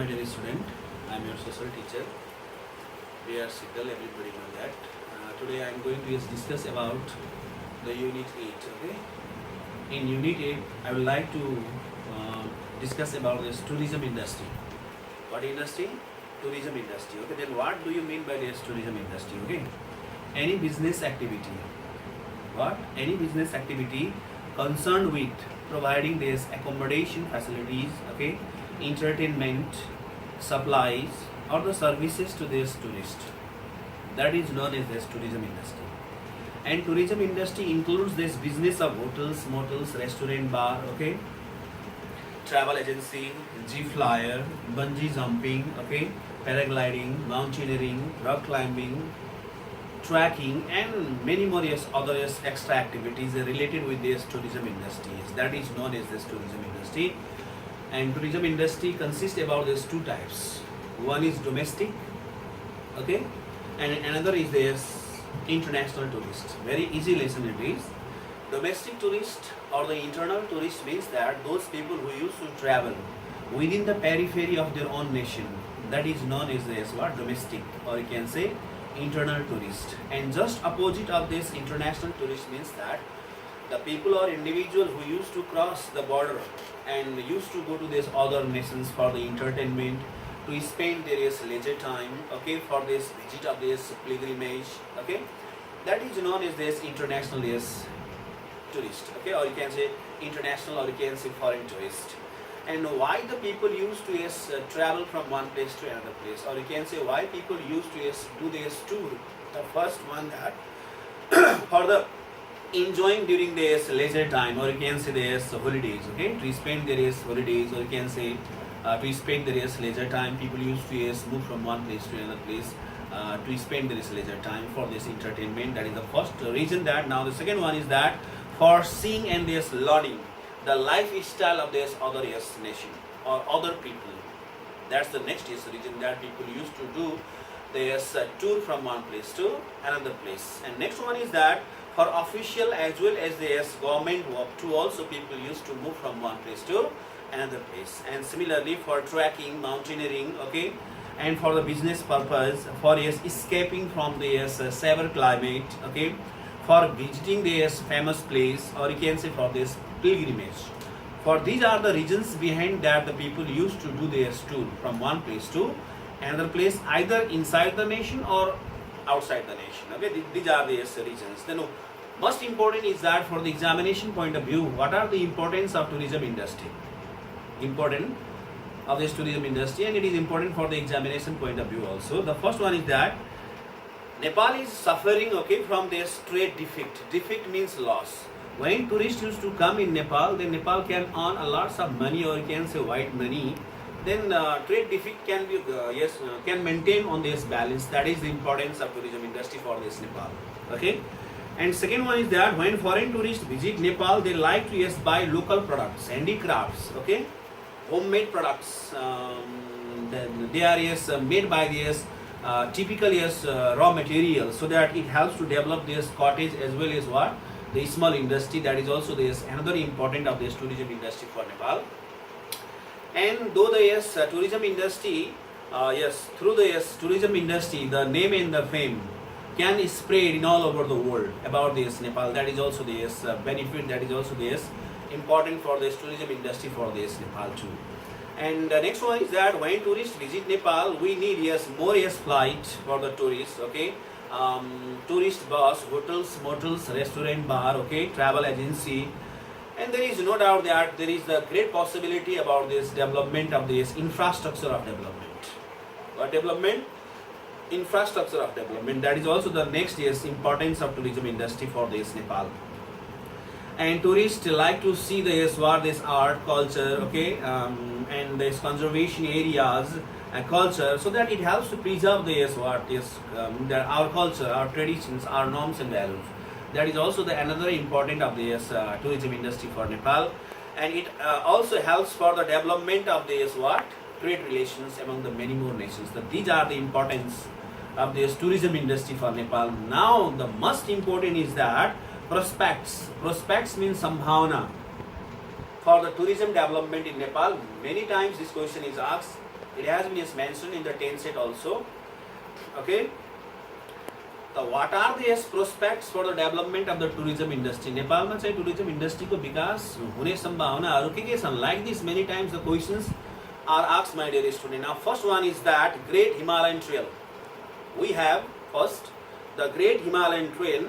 My dear student, I am your social teacher. We are Sikal, everybody know that. Today I am going to discuss about the Unit 8. Okay. In Unit 8, I would like to discuss about this tourism industry. What industry? Tourism industry. Okay. Then what do you mean by this tourism industry? Okay. Any business activity. What? Any business activity concerned with providing this accommodation facilities. Okay, entertainment, supplies, or the services to this tourist. That is known as this tourism industry. And tourism industry includes this business of hotels, motels, restaurant, bar, okay, travel agency, jeep flyer, bungee jumping, okay, paragliding, mountaineering, rock climbing, trekking, and many more other extra activities related with this tourism industry. That is known as this tourism industry. And tourism industry consists about these two types. One is domestic, okay, and another is this international tourist. Very easy lesson it is. Domestic tourist or the internal tourist means that those people who used to travel within the periphery of their own nation. That is known as this what? Domestic, or you can say internal tourist. And just opposite of this international tourist means that the people or individual who used to cross the border and used to go to these other nations for the entertainment, to spend their leisure time, okay, for this visit of this pilgrimage, okay, that is known as this international tourist, okay, or you can say international, or you can say foreign tourist. And why the people used to travel from one place to another place, or you can say why people used to do this tour. The first one that for the enjoying during their leisure time, or you can say their holidays, okay, to spend their holidays, or you can say to spend their leisure time, people used to move from one place to another place to spend their leisure time for this entertainment. That is the first reason. That now the second one is that for seeing and this learning the lifestyle of this other nation or other people. That's the next reason that people used to do this tour from one place to another place. And next one is that for official as well as this government work too, also people used to move from one place to another place. And similarly for trekking, mountaineering, okay, and for the business purpose, for escaping from the severe climate, okay, for visiting this famous place, or you can say for this pilgrimage. For these are the reasons behind that the people used to do their tour from one place to another place, either inside the nation or outside the nation. Okay, these are the reasons. Then most important is that for the examination point of view, what are the importance of tourism industry? Important of this tourism industry, and it is important for the examination point of view also. The first one is that Nepal is suffering, okay, from this trade defect. Defect means loss. When tourists used to come in Nepal, then Nepal can earn a lots of money, or you can say white money. Then trade defect can be can maintain on this balance. That is the importance of tourism industry for this Nepal. Okay. And second one is that when foreign tourists visit Nepal, they like to buy local products, handicrafts, okay, homemade products. They are made by this typical raw material, so that it helps to develop this cottage as well as what the small industry. That is also this another important of this tourism industry for Nepal. And though the tourism industry, through the tourism industry, the name and the fame can spread in all over the world about this Nepal. That is also this benefit. That is also this important for this tourism industry for this Nepal too. And the next one is that when tourists visit Nepal, we need more flight for the tourists, okay, tourist bus, hotels, motels, restaurant, bar, okay, travel agency. And there is no doubt that there is the great possibility about this development of this infrastructure of development. What development? Infrastructure of development. That is also the next importance of tourism industry for this Nepal. And tourists like to see this art, culture, okay, and this conservation areas and culture, so that it helps to preserve our culture, our traditions, our norms and values. That is also the another important of this tourism industry for Nepal. And it also helps for the development of this trade relations among the many more nations. So these are the importance of this tourism industry for Nepal. Now the most important is that prospects. Prospects means sambhavana for the tourism development in Nepal. Many times this question is asked It has been mentioned in the 10th set also. Okay. What are the prospects for the development of the tourism industry? Nepal ma चाहिँ tourism industry को विकास हुने सम्भावनाहरू के छन्? Like this, many times the questions are asked, my dear student. Now, first one is that Great Himalayan Trail. We have first the Great Himalayan Trail.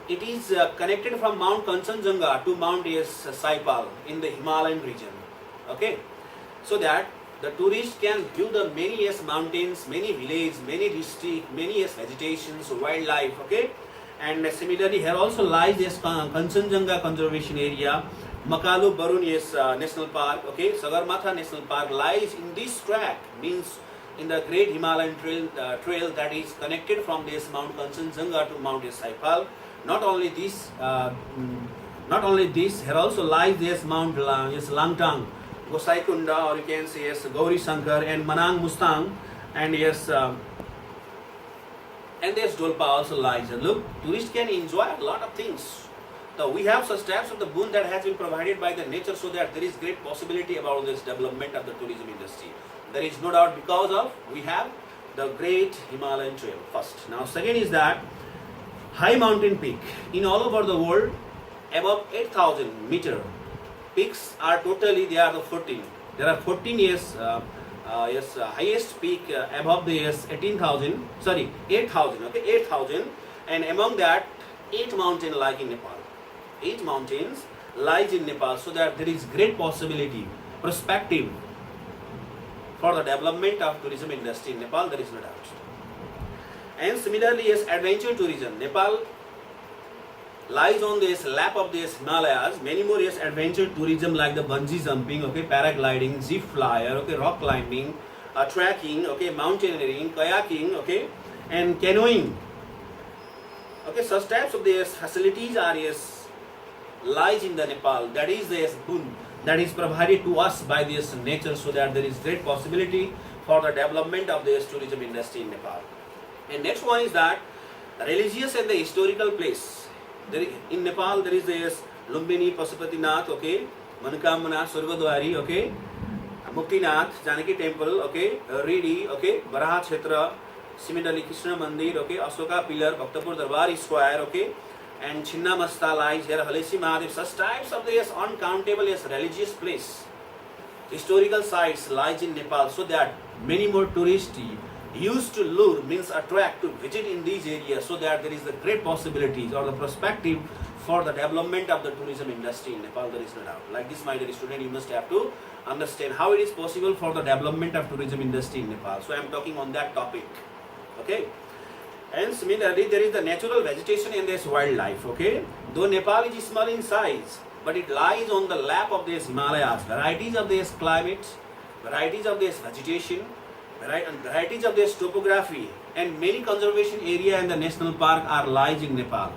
It is connected from Mount Kanchenjunga to Mount Saipal in the Himalayan region. Okay, so that the tourist can view the many mountains, many villages, many districts, many vegetations, wildlife. Okay, and similarly here also lies Kanchenjunga Conservation Area, Makalu Barun National Park. Okay, Sagarmatha National Park lies in this track, means in the Great Himalayan Trail that is connected from this Mount Kanchenjunga to Mount Saipal. Not only this, here also lies this Mount Langtang, Gosaikunda, or you can say Gauri Shankar, and Manang Mustang, and and this Dolpa also lies. And look, tourists can enjoy a lot of things. So we have such types of the boon that has been provided by the nature, so that there is great possibility about this development of the tourism industry. There is no doubt, because of we have the Great Himalayan Trail first. Now second is that high mountain peak in all over the world above 8,000 meter peaks are totally, they are the 14. There are 14 highest peak above the 8,000. Okay, 8,000, and among that 8 mountains lie in Nepal. 8 mountains lies in Nepal, so that there is great possibility, perspective for the development of tourism industry in Nepal. There is no doubt. And similarly, adventure tourism. Nepal lies on this lap of this Himalayas. Many more adventure tourism like the bungee jumping, okay, paragliding, zip flyer, okay, rock climbing, trekking, okay, mountaineering, kayaking, okay, and canoeing. Okay, such types of these facilities are lies in the Nepal. That is the boon that is provided to us by this nature, so that there is great possibility for the development of this tourism industry in Nepal. And next one is that religious and the historical place. In Nepal there is this Lumbini Pasupatinath, okay, Manokamana Surgadwari, okay, Muktinath, Janaki Temple, okay, Reedi, okay, Baraha Kshetra, similarly Krishna Mandir, okay, Asoka Pillar, Bhaktapur Darbar Square, okay, and Chinnamasta lies here, Halesi Mahadev. Such types of this uncountable religious place, historical sites lies in Nepal, so that many more tourists used to lure, means attract, to visit in these areas, so that there is the great possibilities or the perspective for the development of the tourism industry in Nepal. There is no doubt. Like this, my dear student, you must have to understand how it is possible for the development of tourism industry in Nepal. So I am talking on that topic. Okay. And similarly, there is the natural vegetation and this wildlife. Okay. Though Nepal is small in size, but it lies on the lap of this Himalayas. Varieties of this climate, varieties of this vegetation, and varieties of this topography, and many conservation area and the national park are lies in Nepal.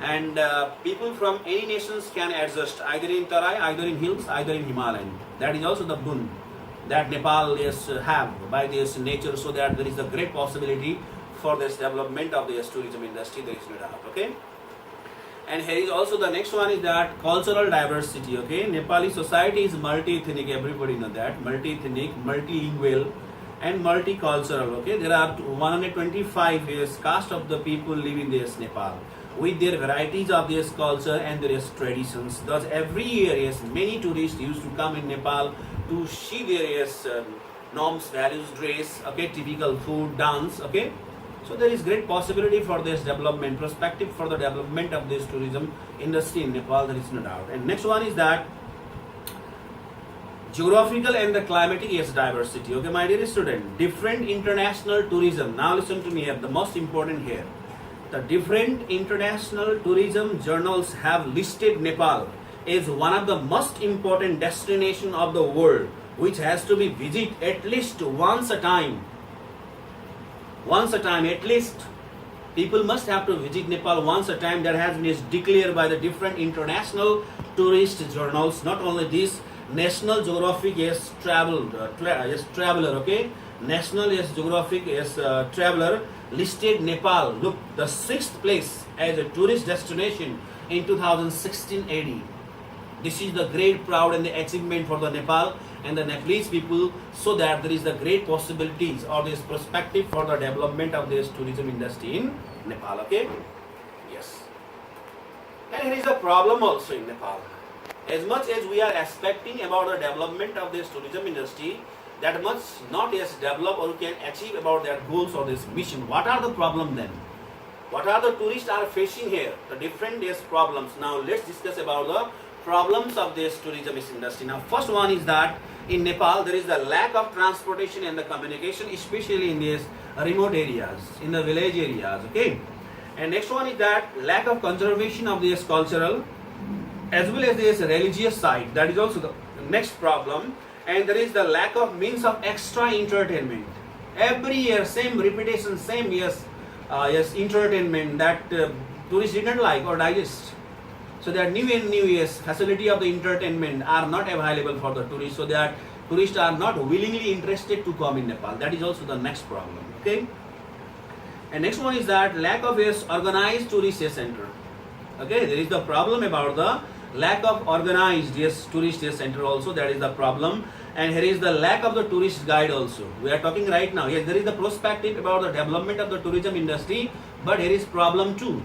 And people from any nations can adjust either in Tarai, either in hills, either in Himalayan. That is also the boon that Nepal have by this nature, so that there is a great possibility for this development of this tourism industry. There is no doubt. Okay. And here is also the next one is that cultural diversity. Okay, Nepali society is multi-ethnic. Everybody know that, multi-ethnic, multilingual, and multicultural. Okay, there are 125 caste of the people live in this Nepal, with their varieties of this culture and their traditions. Thus, every year many tourists used to come in Nepal to see their norms, values, dress, okay, typical food, dance. Okay, so there is great possibility for this development, perspective for the development of this tourism industry in Nepal. There is no doubt. And next one is that geographical and the climatic diversity. Okay, my dear student, different international tourism. Now listen to me here, the most important here. The different international tourism journals have listed Nepal as one of the most important destinations of the world, which has to be visited at least once a time. Once a time, at least. People must have to visit Nepal once a time. That has been declared by the different international tourist journals. Not only this, National Geographic Traveler, okay, National Geographic Traveler listed Nepal, look, the 6th place as a tourist destination in 2016 AD. This is the great proud and the achievement for the Nepal and the Nepalese people, so that there is the great possibilities or this perspective for the development of this tourism industry in Nepal. Okay, yes. And here is the problem also in Nepal. As much as we are expecting about the development of this tourism industry, that much not yet develop or can achieve about their goals or this mission. What are the problem then? What are the tourists are facing here? The different problems. Now let's discuss about the problems of this tourism industry. Now first one is that in Nepal there is the lack of transportation and the communication, especially in these remote areas, in the village areas. Okay. And next one is that lack of conservation of this cultural as well as this religious side. That is also the next problem. And there is the lack of means of extra entertainment. Every year, same repetition, same entertainment that tourists didn't like or digest. So that new and new years facility of the entertainment are not available for the tourists. So that tourists are not willingly interested to come in Nepal. That is also the next problem. Okay. And next one is that lack of organized tourist center. Okay, there is the problem about the lack of organized tourist center also. That is the problem. And here is the lack of the tourist guide also. We are talking right now. Yes, there is the perspective about the development of the tourism industry, but here is problem too.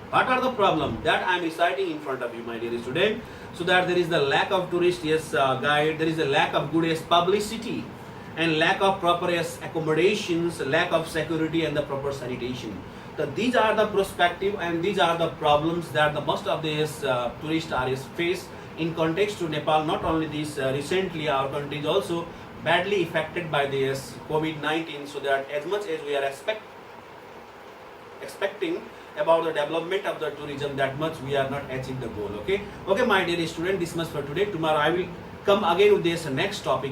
What are the problems that I am reciting in front of you, my dear student? So that there is the lack of tourist guide, there is a lack of good publicity, and lack of proper accommodations, lack of security and the proper sanitation. So these are the perspective and these are the problems that the most of these tourists are face in context to Nepal. Not only this, recently our country is also badly affected by this COVID-19. So that as much as we are expecting about the development of the tourism, that much we are not achieving the goal. Okay, my dear student, this much for today. Tomorrow I will come again with this next topic.